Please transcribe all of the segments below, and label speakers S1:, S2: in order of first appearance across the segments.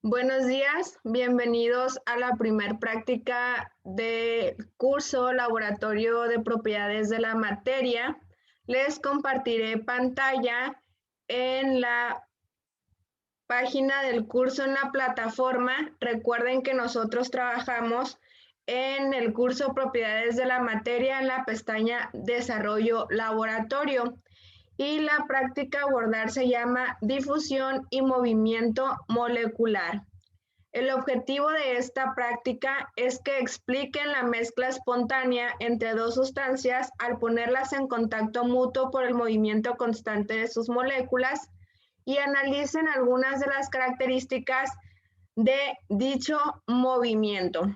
S1: Buenos días, bienvenidos a la primer práctica del curso Laboratorio de Propiedades de la Materia. Les compartiré pantalla en la página del curso en la plataforma. Recuerden que nosotros trabajamos en el curso Propiedades de la Materia en la pestaña Desarrollo Laboratorio. Y la práctica a abordar se llama difusión y movimiento molecular. El objetivo de esta práctica es que expliquen la mezcla espontánea entre dos sustancias al ponerlas en contacto mutuo por el movimiento constante de sus moléculas y analicen algunas de las características de dicho movimiento.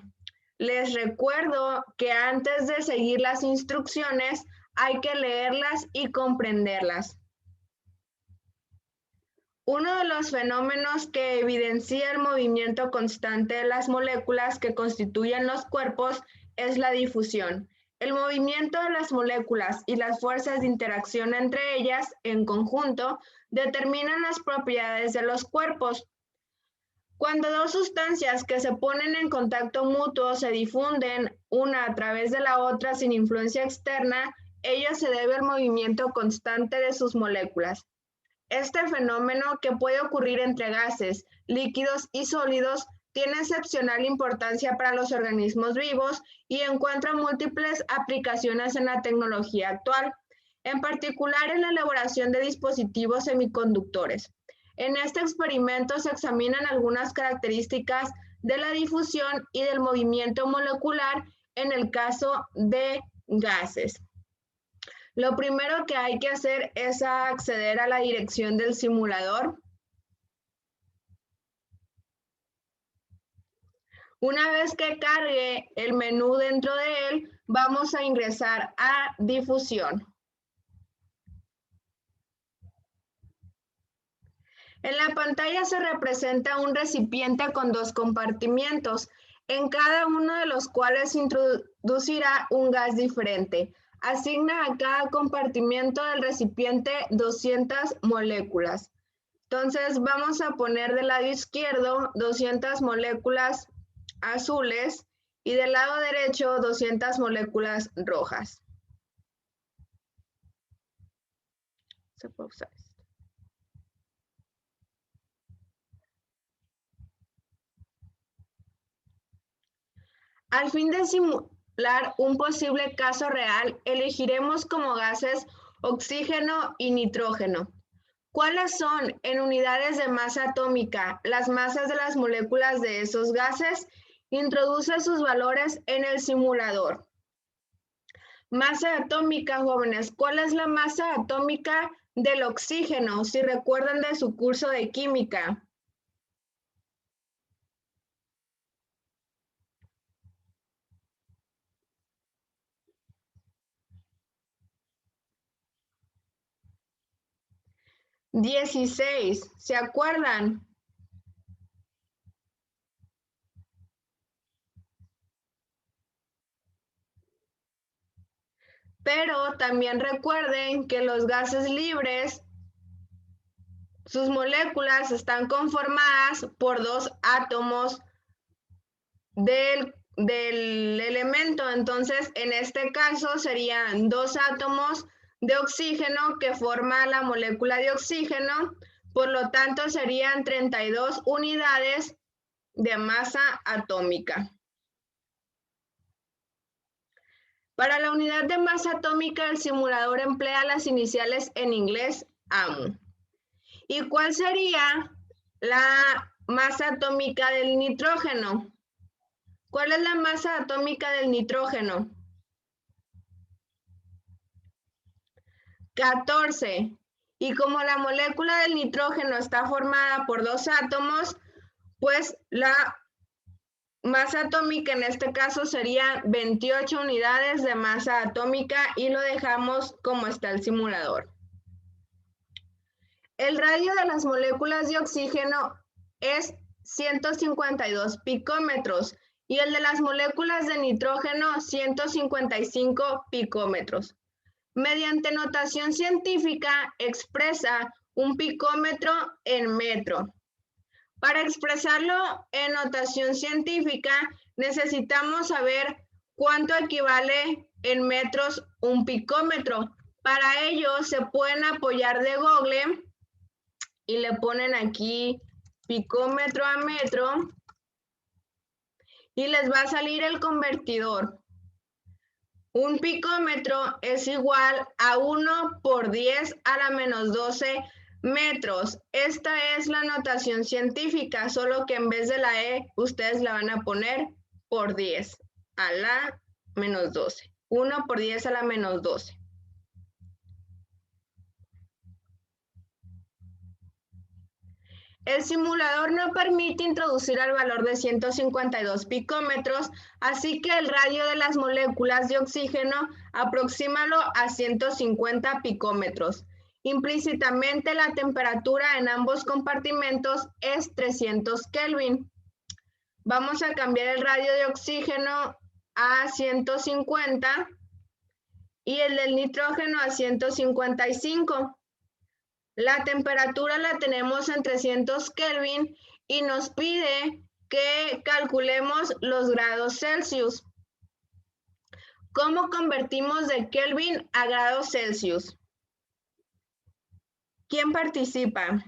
S1: Les recuerdo que antes de seguir las instrucciones hay que leerlas y comprenderlas. Uno de los fenómenos que evidencia el movimiento constante de las moléculas que constituyen los cuerpos es la difusión. El movimiento de las moléculas y las fuerzas de interacción entre ellas, en conjunto, determinan las propiedades de los cuerpos. Cuando dos sustancias que se ponen en contacto mutuo se difunden una a través de la otra sin influencia externa, ello se debe al movimiento constante de sus moléculas. Este fenómeno, que puede ocurrir entre gases, líquidos y sólidos, tiene excepcional importancia para los organismos vivos y encuentra múltiples aplicaciones en la tecnología actual, en particular en la elaboración de dispositivos semiconductores. En este experimento se examinan algunas características de la difusión y del movimiento molecular en el caso de gases. Lo primero que hay que hacer es acceder a la dirección del simulador. Una vez que cargue el menú dentro de él, vamos a ingresar a difusión. En la pantalla se representa un recipiente con dos compartimientos, en cada uno de los cuales introducirá un gas diferente. Asigna a cada compartimiento del recipiente 200 moléculas. Entonces vamos a poner del lado izquierdo 200 moléculas azules y del lado derecho 200 moléculas rojas. Se puede usar esto. Al fin de simular un posible caso real, elegiremos como gases oxígeno y nitrógeno. ¿Cuáles son, en unidades de masa atómica, las masas de las moléculas de esos gases? Introduce sus valores en el simulador. Masa atómica, jóvenes. ¿Cuál es la masa atómica del oxígeno? Si recuerdan de su curso de química. $16, ¿se acuerdan? Pero también recuerden que los gases libres, sus moléculas están conformadas por dos átomos del elemento. Entonces, en este caso serían dos átomos de oxígeno que forma la molécula de oxígeno. Por lo tanto, serían 32 unidades de masa atómica. Para la unidad de masa atómica, el simulador emplea las iniciales en inglés AMU. ¿Y cuál sería la masa atómica del nitrógeno? ¿Cuál es la masa atómica del nitrógeno? 14. Y como la molécula del nitrógeno está formada por dos átomos, pues la masa atómica en este caso sería 28 unidades de masa atómica y lo dejamos como está el simulador. El radio de las moléculas de oxígeno es 152 picómetros y el de las moléculas de nitrógeno 155 picómetros. Mediante notación científica expresa un picómetro en metro. Para expresarlo en notación científica, necesitamos saber cuánto equivale en metros un picómetro. Para ello, se pueden apoyar de Google y le ponen aquí picómetro a metro y les va a salir el convertidor. Un picómetro es igual a 1 por 10 a la menos 12 metros. Esta es la notación científica, solo que en vez de la E, ustedes la van a poner por 10 a la menos 12. 1 por 10 a la menos 12. El simulador no permite introducir el valor de 152 picómetros, así que el radio de las moléculas de oxígeno aproxímalo a 150 picómetros. Implícitamente la temperatura en ambos compartimentos es 300 Kelvin. Vamos a cambiar el radio de oxígeno a 150 y el del nitrógeno a 155. La temperatura la tenemos en 300 Kelvin y nos pide que calculemos los grados Celsius. ¿Cómo convertimos de Kelvin a grados Celsius? ¿Quién participa?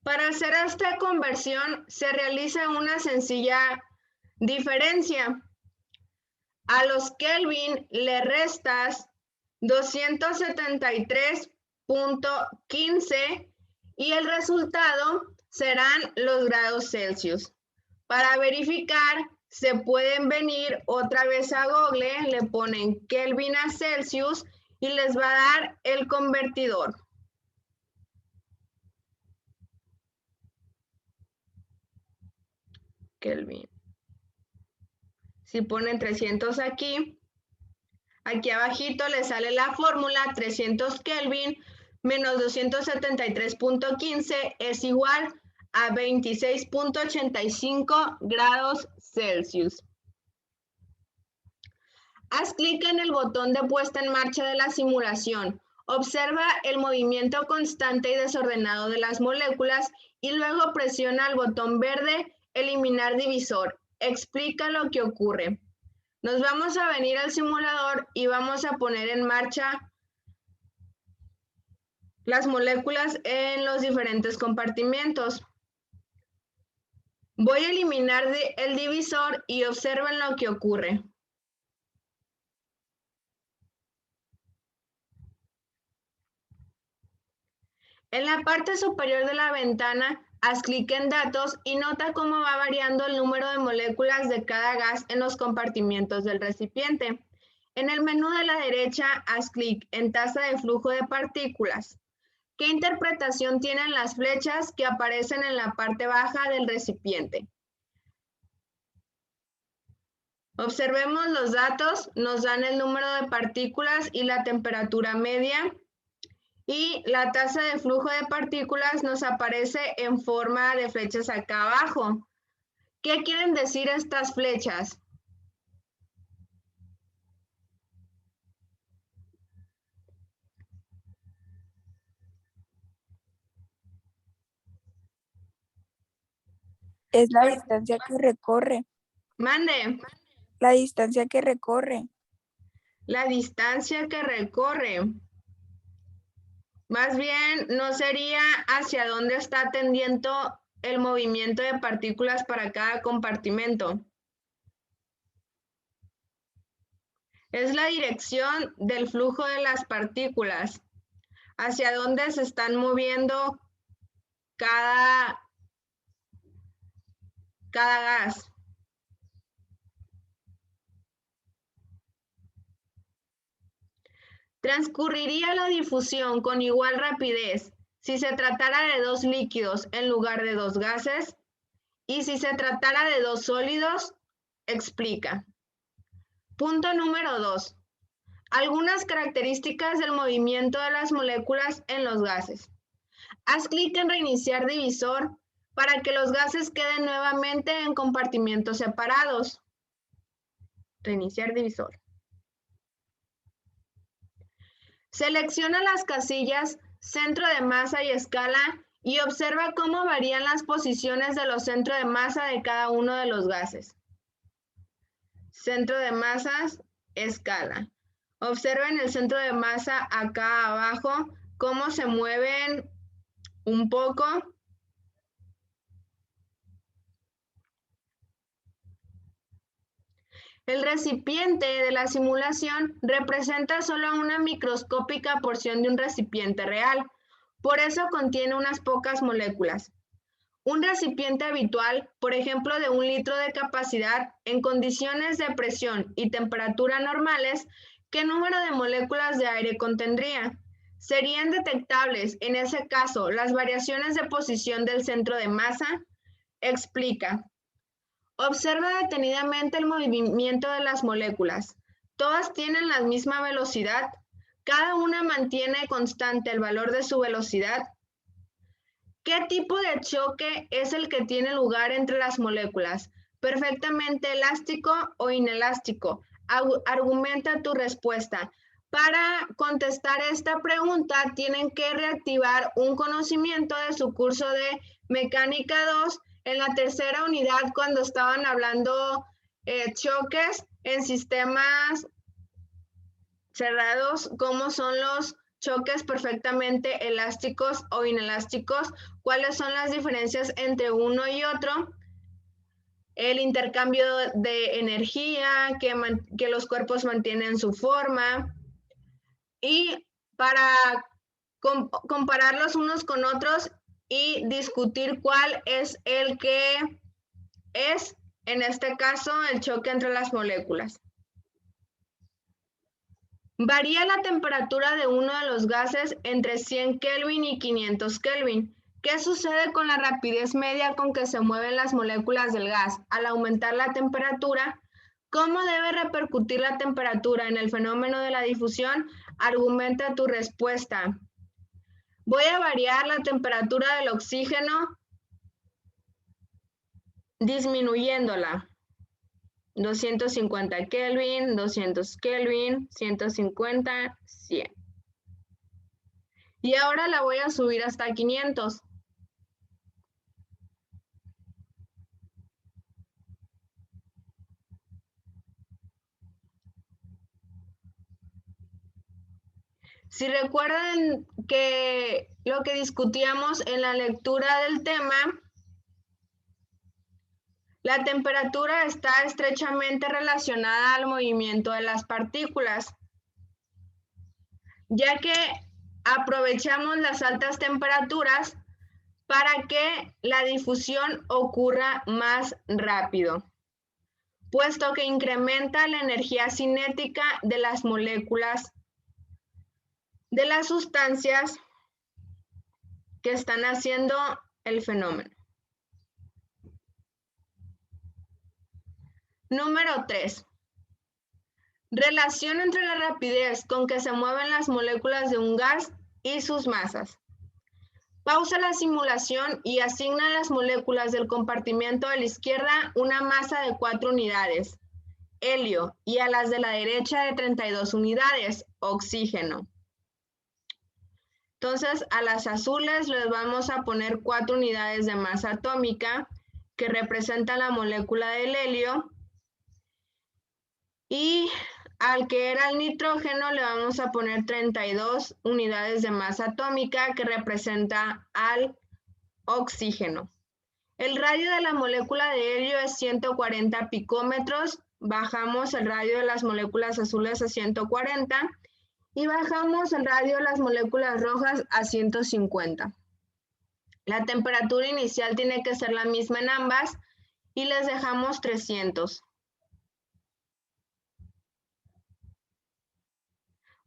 S1: Para hacer esta conversión se realiza una sencilla diferencia. A los Kelvin le restas 273.15 y el resultado serán los grados Celsius. Para verificar, se pueden venir otra vez a Google, le ponen Kelvin a Celsius y les va a dar el convertidor. Kelvin. Si ponen 300 aquí abajito les sale la fórmula 300 Kelvin menos 273.15 es igual a 26.85 grados Celsius. Haz clic en el botón de puesta en marcha de la simulación. Observa el movimiento constante y desordenado de las moléculas y luego presiona el botón verde eliminar divisor. Explica lo que ocurre. Nos vamos a venir al simulador y vamos a poner en marcha las moléculas en los diferentes compartimentos. Voy a eliminar el divisor y observen lo que ocurre. En la parte superior de la ventana, haz clic en datos y nota cómo va variando el número de moléculas de cada gas en los compartimentos del recipiente. En el menú de la derecha, haz clic en tasa de flujo de partículas. ¿Qué interpretación tienen las flechas que aparecen en la parte baja del recipiente? Observemos los datos, nos dan el número de partículas y la temperatura media. Y la tasa de flujo de partículas nos aparece en forma de flechas acá abajo. ¿Qué quieren decir estas flechas?
S2: Es la distancia que recorre.
S1: Mande.
S2: La distancia que recorre.
S1: La distancia que recorre. Más bien, no sería hacia dónde está tendiendo el movimiento de partículas para cada compartimento. Es la dirección del flujo de las partículas. Hacia dónde se están moviendo cada gas. Transcurriría la difusión con igual rapidez si se tratara de dos líquidos en lugar de dos gases y si se tratara de dos sólidos, explica. Punto número 2. Algunas características del movimiento de las moléculas en los gases. Haz clic en reiniciar divisor para que los gases queden nuevamente en compartimentos separados. Reiniciar divisor. Selecciona las casillas centro de masa y escala y observa cómo varían las posiciones de los centros de masa de cada uno de los gases. Centro de masas, escala. Observen el centro de masa acá abajo, cómo se mueven un poco. El recipiente de la simulación representa solo una microscópica porción de un recipiente real, por eso contiene unas pocas moléculas. Un recipiente habitual, por ejemplo de 1 litro de capacidad, en condiciones de presión y temperatura normales, ¿qué número de moléculas de aire contendría? ¿Serían detectables en ese caso las variaciones de posición del centro de masa? Explica. Observa detenidamente el movimiento de las moléculas. Todas tienen la misma velocidad. Cada una mantiene constante el valor de su velocidad. ¿Qué tipo de choque es el que tiene lugar entre las moléculas? ¿Perfectamente elástico o inelástico? Argumenta tu respuesta. Para contestar esta pregunta, tienen que reactivar un conocimiento de su curso de Mecánica 2 en la tercera unidad cuando estaban hablando choques en sistemas cerrados, cómo son los choques perfectamente elásticos o inelásticos, cuáles son las diferencias entre uno y otro, el intercambio de energía, que los cuerpos mantienen su forma, y para compararlos unos con otros y discutir cuál es el que es, en este caso, el choque entre las moléculas. Varía la temperatura de uno de los gases entre 100 Kelvin y 500 Kelvin. ¿Qué sucede con la rapidez media con que se mueven las moléculas del gas al aumentar la temperatura? ¿Cómo debe repercutir la temperatura en el fenómeno de la difusión? Argumenta tu respuesta. Voy a variar la temperatura del oxígeno disminuyéndola. 250 Kelvin, 200 Kelvin, 150, 100. Y ahora la voy a subir hasta 500. Si recuerdan que lo que discutíamos en la lectura del tema, la temperatura está estrechamente relacionada al movimiento de las partículas, ya que aprovechamos las altas temperaturas para que la difusión ocurra más rápido, puesto que incrementa la energía cinética de las moléculas de las sustancias que están haciendo el fenómeno. Número 3. Relación entre la rapidez con que se mueven las moléculas de un gas y sus masas. Pausa la simulación y asigna a las moléculas del compartimiento de la izquierda una masa de 4 unidades, helio, y a las de la derecha de 32 unidades, oxígeno. Entonces, a las azules les vamos a poner 4 unidades de masa atómica que representan la molécula del helio, y al que era el nitrógeno le vamos a poner 32 unidades de masa atómica que representa al oxígeno. El radio de la molécula de helio es 140 picómetros. Bajamos el radio de las moléculas azules a 140 y bajamos el radio de las moléculas rojas a 150. La temperatura inicial tiene que ser la misma en ambas y les dejamos 300.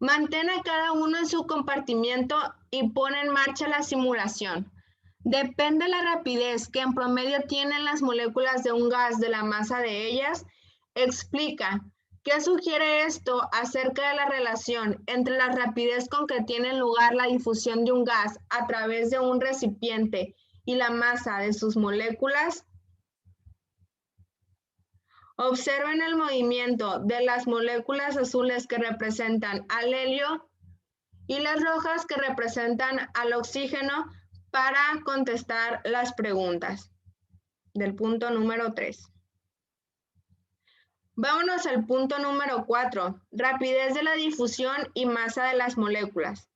S1: Mantén a cada uno en su compartimiento y pon en marcha la simulación. Depende de la rapidez que en promedio tienen las moléculas de un gas de la masa de ellas. Explica, ¿qué sugiere esto acerca de la relación entre la rapidez con que tiene lugar la difusión de un gas a través de un recipiente y la masa de sus moléculas? Observen el movimiento de las moléculas azules que representan al helio y las rojas que representan al oxígeno para contestar las preguntas del punto número 3. Vámonos al punto número 4, rapidez de la difusión y masa de las moléculas.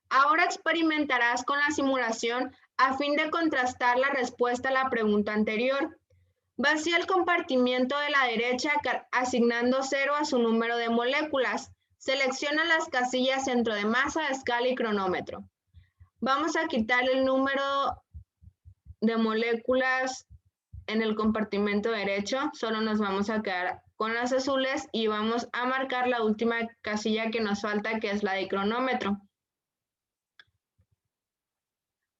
S1: Ahora experimentarás con la simulación a fin de contrastar la respuesta a la pregunta anterior. Vacía el compartimiento de la derecha asignando 0 a su número de moléculas. Selecciona las casillas centro de masa, escala y cronómetro. Vamos a quitar el número de moléculas en el compartimento derecho. Solo nos vamos a quedar con las azules y vamos a marcar la última casilla que nos falta, que es la de cronómetro.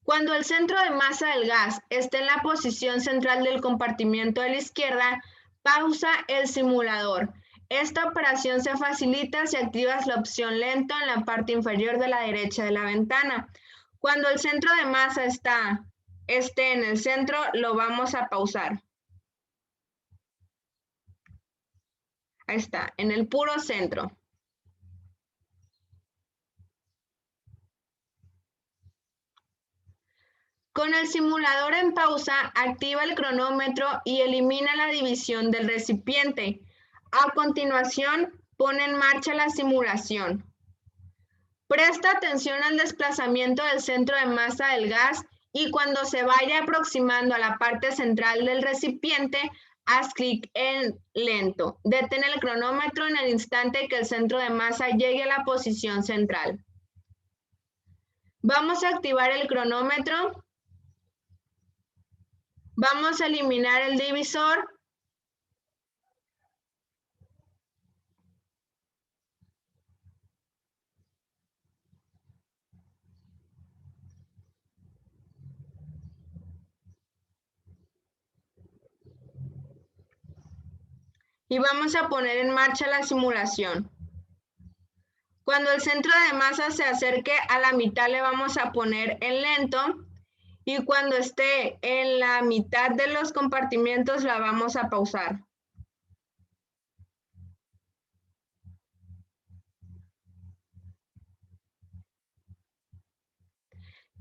S1: Cuando el centro de masa del gas esté en la posición central del compartimento de la izquierda, pausa el simulador. Esta operación se facilita si activas la opción lento en la parte inferior de la derecha de la ventana. Cuando el centro de masa esté en el centro, lo vamos a pausar. Ahí está, en el puro centro. Con el simulador en pausa, activa el cronómetro y elimina la división del recipiente. A continuación, pone en marcha la simulación. Presta atención al desplazamiento del centro de masa del gas y cuando se vaya aproximando a la parte central del recipiente, haz clic en lento. Detén el cronómetro en el instante que el centro de masa llegue a la posición central. Vamos a activar el cronómetro. Vamos a eliminar el divisor. Y vamos a poner en marcha la simulación. Cuando el centro de masa se acerque a la mitad, le vamos a poner en lento. Y cuando esté en la mitad de los compartimientos, la vamos a pausar.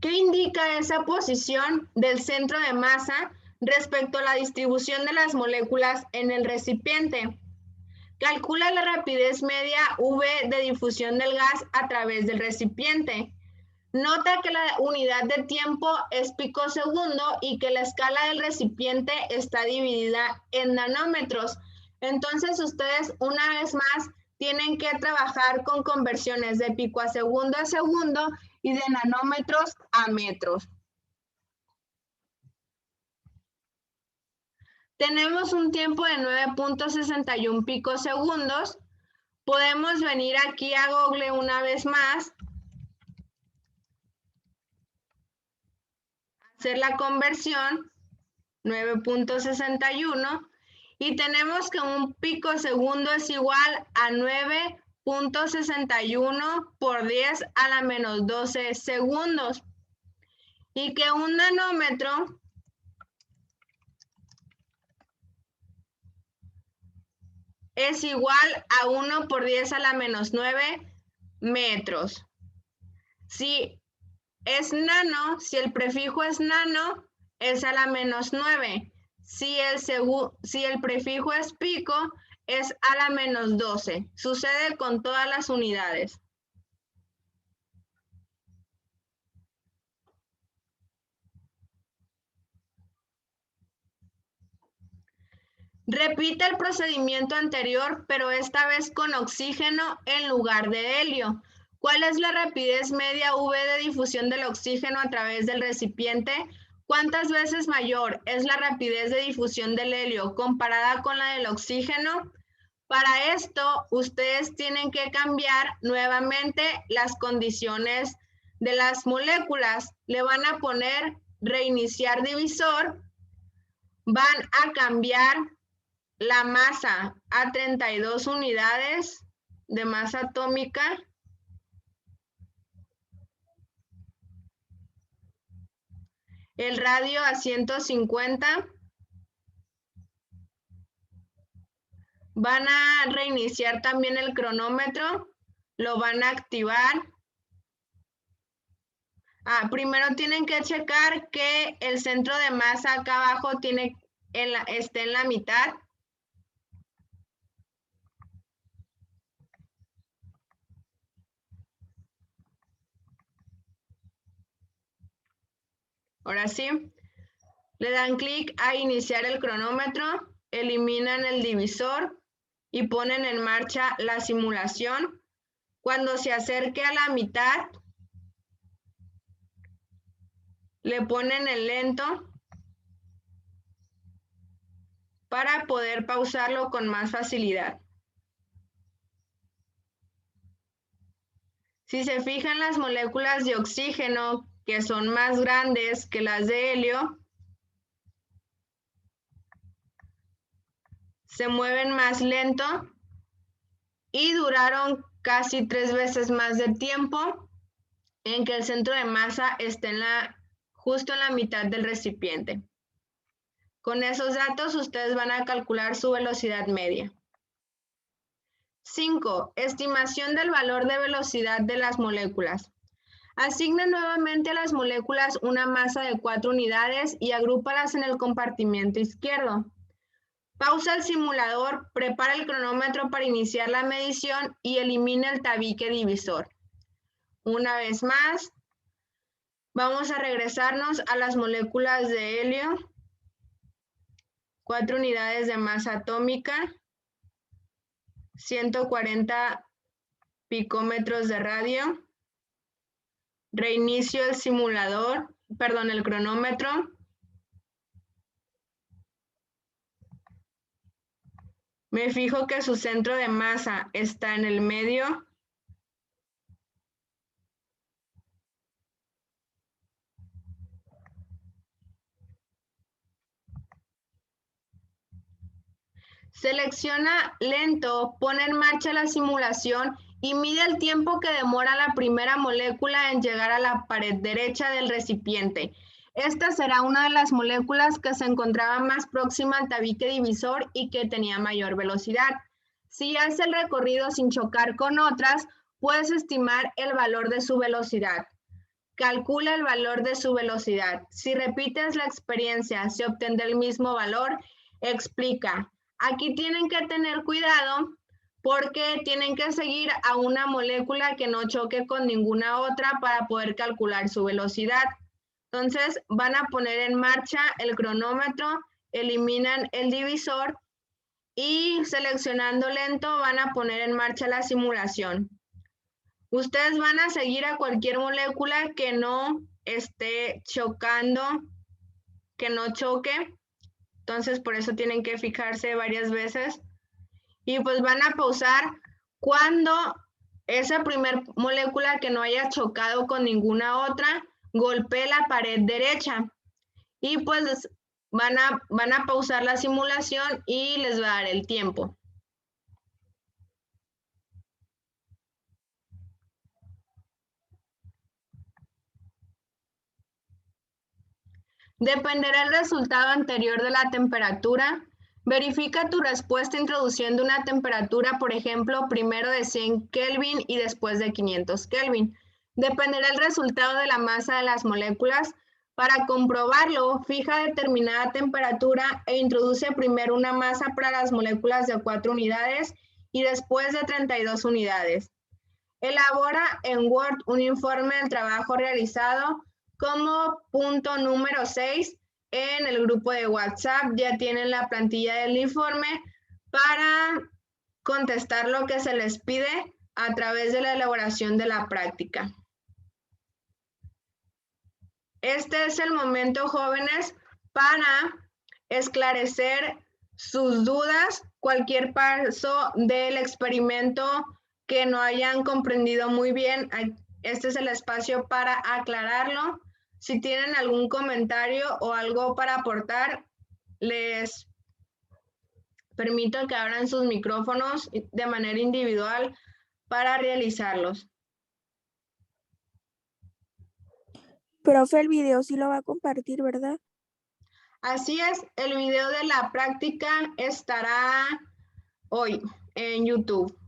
S1: ¿Qué indica esa posición del centro de masa respecto a la distribución de las moléculas en el recipiente? Calcula la rapidez media V de difusión del gas a través del recipiente. Nota que la unidad de tiempo es picosegundo y que la escala del recipiente está dividida en nanómetros. Entonces ustedes una vez más tienen que trabajar con conversiones de pico a segundo y de nanómetros a metros. Tenemos un tiempo de 9.61 picosegundos. Podemos venir aquí a Google una vez más, hacer la conversión, 9.61, y tenemos que un picosegundo es igual a 9.61 por 10 a la menos 12 segundos. Y que un nanómetro es igual a 1 por 10 a la menos 9 metros. Si es nano, si el prefijo es nano, es a la menos 9. Si el prefijo es pico, es a la menos 12. Sucede con todas las unidades. Repite el procedimiento anterior, pero esta vez con oxígeno en lugar de helio. ¿Cuál es la rapidez media V de difusión del oxígeno a través del recipiente? ¿Cuántas veces mayor es la rapidez de difusión del helio comparada con la del oxígeno? Para esto, ustedes tienen que cambiar nuevamente las condiciones de las moléculas. Le van a poner reiniciar divisor. Van a cambiar la masa a 32 unidades de masa atómica. El radio a 150. Van a reiniciar también el cronómetro, lo van a activar. Primero tienen que checar que el centro de masa acá abajo esté en la mitad. Ahora sí, le dan clic a iniciar el cronómetro, eliminan el divisor y ponen en marcha la simulación. Cuando se acerque a la mitad, le ponen el lento para poder pausarlo con más facilidad. Si se fijan, las moléculas de oxígeno, que son más grandes que las de helio, se mueven más lento y duraron casi 3 veces más de tiempo en que el centro de masa esté justo en la mitad del recipiente. Con esos datos ustedes van a calcular su velocidad media. 5. Estimación del valor de velocidad de las moléculas. Asigna nuevamente a las moléculas una masa de 4 unidades y agrúpalas en el compartimiento izquierdo. Pausa el simulador, prepara el cronómetro para iniciar la medición y elimina el tabique divisor. Una vez más, vamos a regresarnos a las moléculas de helio. 4 unidades de masa atómica, 140 picómetros de radio. Reinicio el el cronómetro. Me fijo que su centro de masa está en el medio. Selecciona lento, pone en marcha la simulación y mide el tiempo que demora la primera molécula en llegar a la pared derecha del recipiente. Esta será una de las moléculas que se encontraba más próxima al tabique divisor y que tenía mayor velocidad. Si hace el recorrido sin chocar con otras, puedes estimar el valor de su velocidad. Calcula el valor de su velocidad. Si repites la experiencia, se obtendrá el mismo valor. Explica. Aquí tienen que tener cuidado porque tienen que seguir a una molécula que no choque con ninguna otra para poder calcular su velocidad. Entonces van a poner en marcha el cronómetro, eliminan el divisor y seleccionando lento van a poner en marcha la simulación. Ustedes van a seguir a cualquier molécula que no esté chocando, que no choque. Entonces, por eso tienen que fijarse varias veces. Y pues van a pausar cuando esa primer molécula que no haya chocado con ninguna otra golpee la pared derecha. Y pues van a pausar la simulación y les va a dar el tiempo. Dependerá el resultado anterior de la temperatura. Verifica tu respuesta introduciendo una temperatura, por ejemplo, primero de 100 Kelvin y después de 500 Kelvin. Dependerá el resultado de la masa de las moléculas. Para comprobarlo, fija determinada temperatura e introduce primero una masa para las moléculas de 4 unidades y después de 32 unidades. Elabora en Word un informe del trabajo realizado. Como punto número 6, en el grupo de WhatsApp ya tienen la plantilla del informe para contestar lo que se les pide a través de la elaboración de la práctica. Este es el momento, jóvenes, para esclarecer sus dudas, cualquier paso del experimento que no hayan comprendido muy bien. Este es el espacio para aclararlo. Si tienen algún comentario o algo para aportar, les permito que abran sus micrófonos de manera individual para realizarlos.
S2: Profe, el video sí lo va a compartir, ¿verdad?
S1: Así es, el video de la práctica estará hoy en YouTube.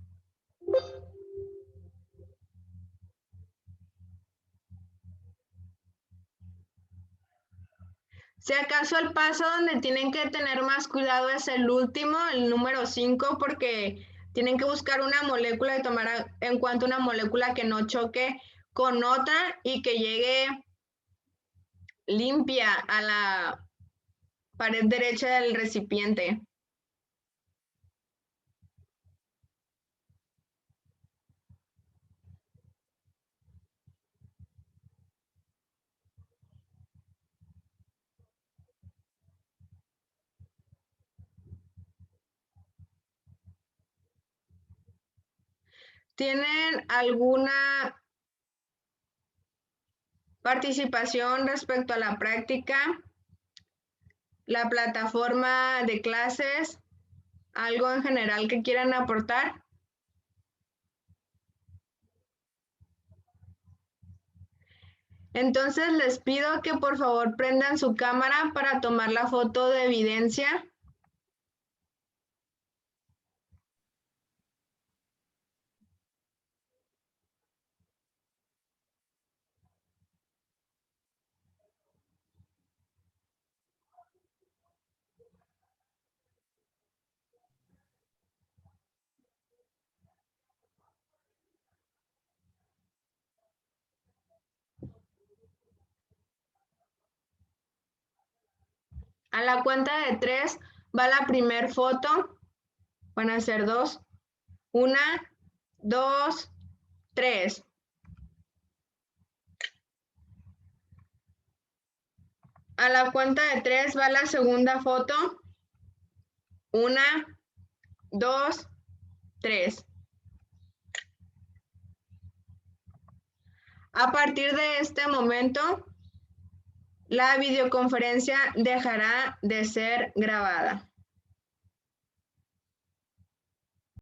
S1: Si acaso el paso donde tienen que tener más cuidado es el último, el número 5, porque tienen que buscar una molécula y tomar en cuenta una molécula que no choque con otra y que llegue limpia a la pared derecha del recipiente. ¿Tienen alguna participación respecto a la práctica, la plataforma de clases, algo en general que quieran aportar? Entonces les pido que por favor prendan su cámara para tomar la foto de evidencia. A la cuenta de 3 va la primer foto. Van a ser 2. 1, 2, 3. A la cuenta de 3 va la segunda foto. 1, 2, 3. A partir de este momento, la videoconferencia dejará de ser grabada.